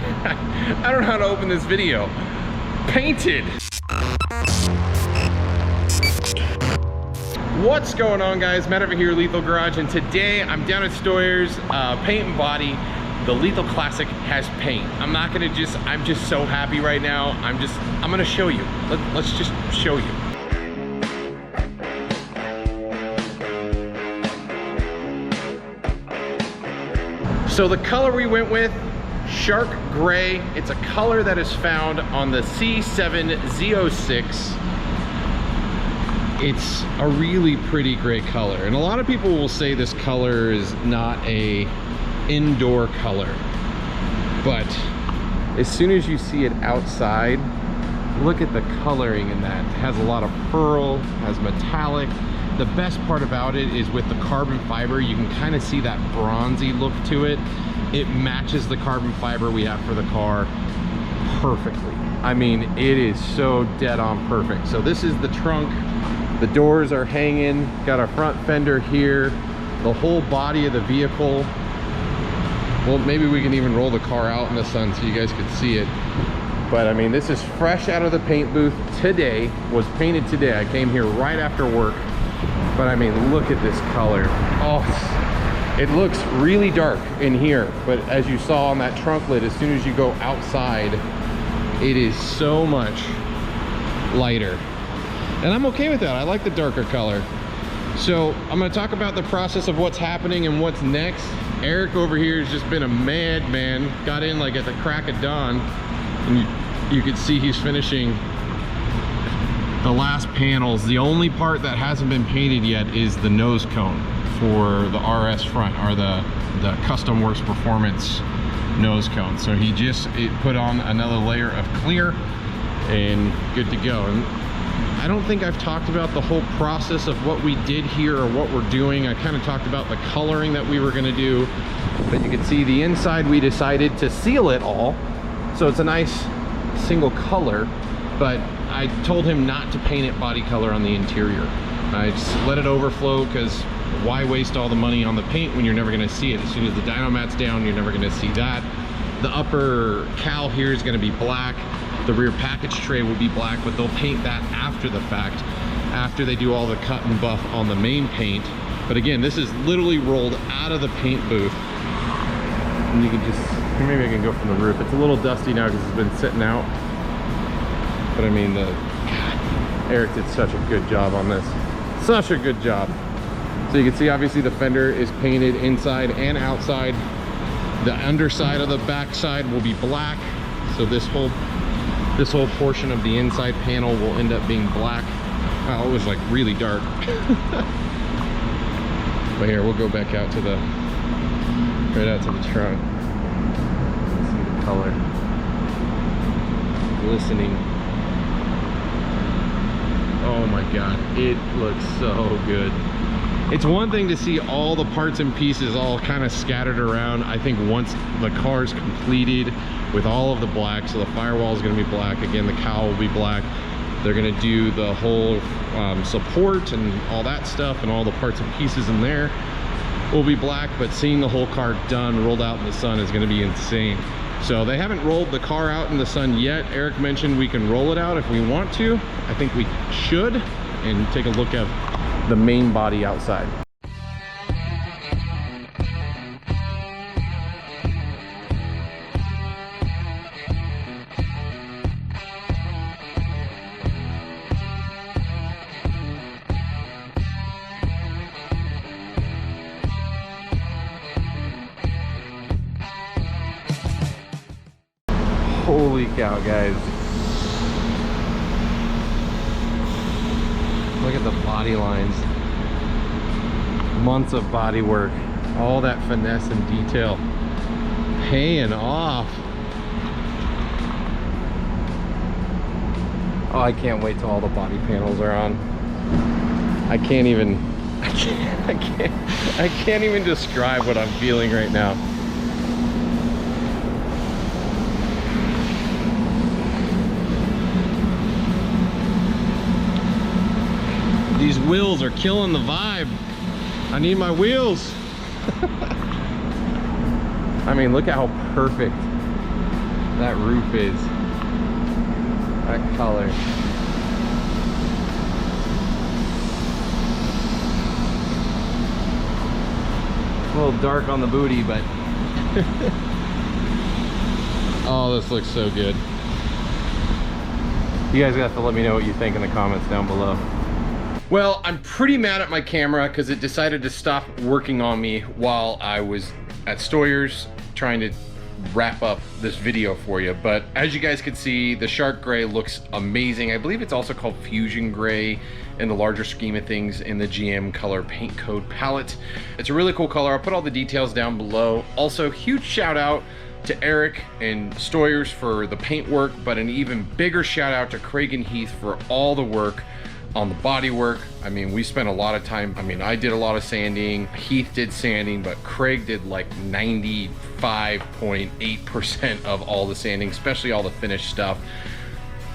I don't know how to open this video. Painted. What's going on, guys? Matt over here, Lethal Garage, and today I'm down at Stroyer's Paint and Body. The Lethal Classic has paint. I'm just so happy right now. I'm gonna show you. Let's just show you. So the color we went with, Shark Gray. It's a color that is found on the C7Z06. It's a really pretty gray color, and a lot of people will say this color is not a indoor color, but as soon as you see it outside, look at the coloring in that. It has a lot of pearl, has metallic. The best part about it is with the carbon fiber, you can kind of see that bronzy look to it. It matches the carbon fiber we have for the car perfectly. I mean, it is so dead on perfect. So this is the trunk. The doors are hanging, got a front fender here, the whole body of the vehicle. Well, maybe we can even roll the car out in the sun so you guys could see it. But I mean, this is fresh out of the paint booth today, was painted today. I came here right after work. But I mean, look at this color. Oh, it looks really dark in here, but as you saw on that trunk lid, as soon as you go outside, it is so much lighter. And I'm okay with that. I like the darker color. So I'm going to talk about the process of what's happening and what's next. Eric over here has just been a madman. Got in like at the crack of dawn, and you can see he's finishing the last panels. The only part that hasn't been painted yet is the nose cone for the RS front, or the Custom Works Performance nose cone. So he just put on another layer of clear and good to go. And I don't think I've talked about the whole process of what we did here or what we're doing. I kind of talked about the coloring that we were going to do, but you can see the inside we decided to seal it all, so it's a nice single color. But I told him not to paint it body color on the interior. I just let it overflow, because why waste all the money on the paint when you're never going to see it? As soon as the dyno mat's down, you're never going to see that. The upper cowl here is going to be black. The rear package tray will be black, but they'll paint that after the fact, after they do all the cut and buff on the main paint. But again, this is literally rolled out of the paint booth. And you can just, maybe I can go from the roof. It's a little dusty now because it's been sitting out. But I mean, God, Eric did such a good job on this. Such a good job. So you can see, obviously, the fender is painted inside and outside. The underside of the backside will be black. So this whole portion of the inside panel will end up being black. Wow, it was like really dark. But here, we'll go back out to the, right out to the trunk. See the color. Glistening. Oh my God, it looks so good. It's one thing to see all the parts and pieces all kind of scattered around. I think once the car is completed with all of the black, so the firewall is going to be black, again the cowl will be black, they're going to do the whole support and all that stuff, and all the parts and pieces in there will be black. But seeing the whole car done, rolled out in the sun, is going to be insane. So they haven't rolled the car out in the sun yet. Eric mentioned we can roll it out if we want to. I think we should, and take a look at the main body outside. Holy cow, guys. Look at the body lines. Months of body work. All that finesse and detail paying off. Oh, I can't wait till all the body panels are on. I can't even describe what I'm feeling right now. These wheels are killing the vibe. I need my wheels. I mean, look at how perfect that roof is. That color. A little dark on the booty, but oh, this looks so good. You guys have to let me know what you think in the comments down below. Well, I'm pretty mad at my camera because it decided to stop working on me while I was at Stroyer's trying to wrap up this video for you. But as you guys can see, the Shark Gray looks amazing. I believe it's also called Fusion Gray in the larger scheme of things in the GM color paint code palette. It's a really cool color. I'll put all the details down below. Also, huge shout out to Eric and Stroyer's for the paint work, but an even bigger shout out to Craig and Heath for all the work on the body work. I mean, we spent a lot of time. I mean, I did a lot of sanding, Heath did sanding, but Craig did like 95.8% of all the sanding, especially all the finished stuff.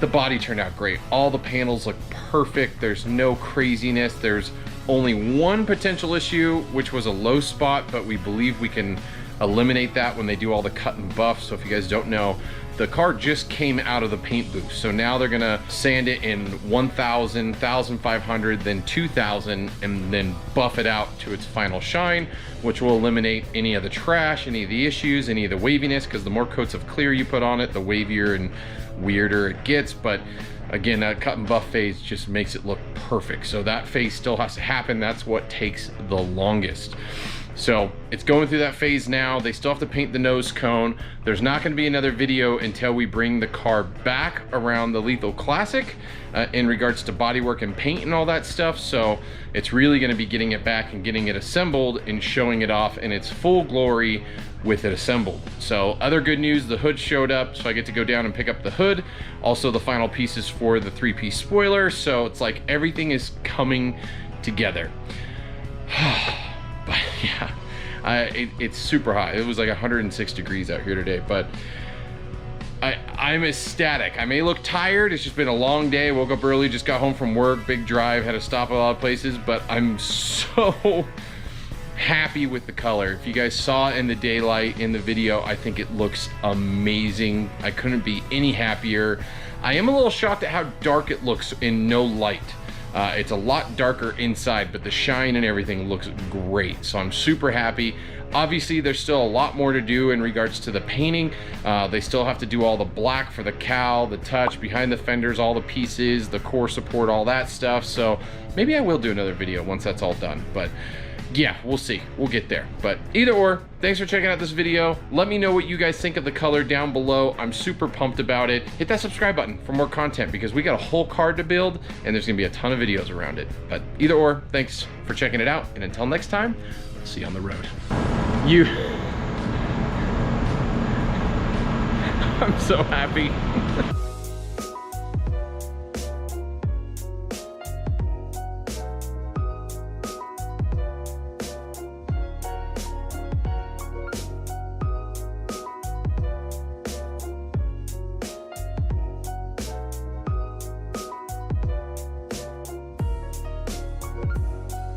The body turned out great. All the panels look perfect. There's no craziness. There's only one potential issue, which was a low spot, but we believe we can eliminate that when they do all the cut and buff. So if you guys don't know, the car just came out of the paint booth. So now they're gonna sand it in 1,000, 1,500, then 2,000, and then buff it out to its final shine, which will eliminate any of the trash, any of the issues, any of the waviness, because the more coats of clear you put on it, the wavier and weirder it gets. But again, that cut and buff phase just makes it look perfect. So that phase still has to happen. That's what takes the longest. So it's going through that phase now. They still have to paint the nose cone. There's not going to be another video until we bring the car back around the Lethal Classic in regards to bodywork and paint and all that stuff. So it's really going to be getting it back and getting it assembled and showing it off in its full glory with it assembled. So other good news, the hood showed up, so I get to go down and pick up the hood. Also the final pieces for the 3-piece spoiler. So it's like everything is coming together. But yeah, it's super hot. It was like 106 degrees out here today, but I'm ecstatic. I may look tired. It's just been a long day. Woke up early, just got home from work, big drive, had to stop at a lot of places, but I'm so happy with the color. If you guys saw it in the daylight in the video, I think it looks amazing. I couldn't be any happier. I am a little shocked at how dark it looks in no light. It's a lot darker inside, but the shine and everything looks great. So I'm super happy. Obviously, there's still a lot more to do in regards to the painting. They still have to do all the black for the cowl, the touch, behind the fenders, all the pieces, the core support, all that stuff. So maybe I will do another video once that's all done. But yeah, we'll see. We'll get there. But either or, thanks for checking out this video. Let me know what you guys think of the color down below. I'm super pumped about it. Hit that subscribe button for more content because we got a whole card to build and there's gonna be a ton of videos around it. But either or, thanks for checking it out. And until next time, I'll see you on the road. I'm so happy.